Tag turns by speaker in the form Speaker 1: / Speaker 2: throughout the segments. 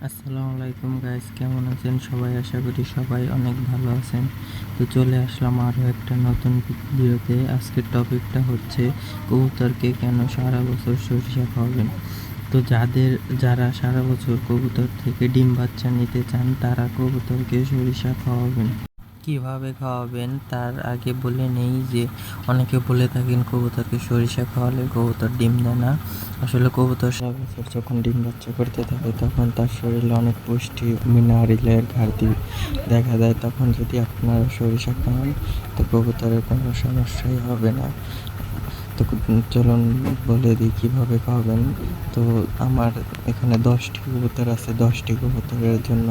Speaker 1: আসসালামু আলাইকুম গাইস, কেমন আছেন সবাই? আশা করি সবাই অনেক ভালো আছেন। তো চলে আসলাম আরও একটা নতুন ভিডিওতে। আজকের টপিকটা হচ্ছে কবুতরকে কেন সারা বছর সরিষা খাওয়াবেন। তো যারা সারা বছর কবুতর থেকে ডিম বাচ্চা নিতে চান তারা কবুতরকে সরিষা খাওয়াবেন। কিভাবে খাওয়াবেন তার আগে বলে নেই যে অনেকে বলে থাকেন কবুতরকে সরিষা খাওয়ালে কবুতর ডিম দেয় না। আসলে কবুতর সারা বছর যখন ডিম বাচ্চা করতে থাকে তখন তার শরীরে অনেক পুষ্টি মিনারেলের ঘাটতি দেখা দেয়। তখন যদি আপনারা সরিষা খাওয়ান তো কবুতরের কোনো সমস্যাই হবে না। তো চলুন বলে দিই কীভাবে খাওয়াবেন। তো আমার এখানে 10টি কবুতর আছে। 10টি কবুতরের জন্য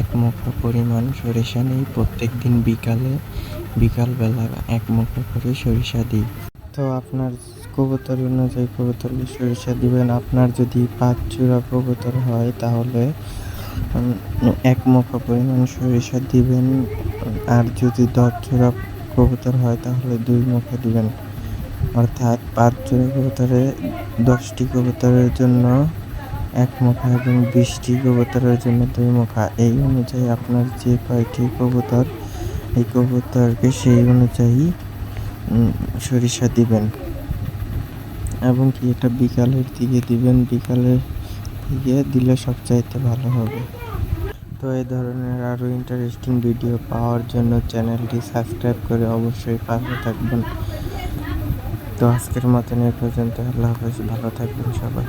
Speaker 1: এক মুঠো পরিমাণ সরিষা নিই। প্রত্যেক দিন বিকালবেলা এক মুঠো করে সরিষা দিই। তো আপনার কবুতর অনুযায়ী কবুতরকে সরিষা দিবেন। আপনার যদি 5 জোড়া কবুতর হয় তাহলে এক মুঠো পরিমাণ সরিষা দিবেন। আর যদি 10 জোড়া কবুতর হয় তাহলে 2 মুঠো দিবেন। অর্থাৎ 5 জোড়া কবুতরে 10টি কবুতরের জন্য 1 মুঠা এবং 20টি কবুতরের জন্য 2 মুঠা। এই অনুযায়ী আপনার যে কয়টি কবুতর এই কবুতরকে সেই অনুযায়ী সরিষা দিবেন এবং কি এটা বিকালের দিকে দিবেন। বিকালের দিকে দিলে সবচাইতে ভালো হবে। তো এই ধরনের আরও ইন্টারেস্টিং ভিডিও পাওয়ার জন্য চ্যানেলটি সাবস্ক্রাইব করে অবশ্যই পাশে থাকবেন। তো আজকের মতন এই পর্যন্ত। আল্লাহ হাফেজ, ভালো থাকবেন সবাই।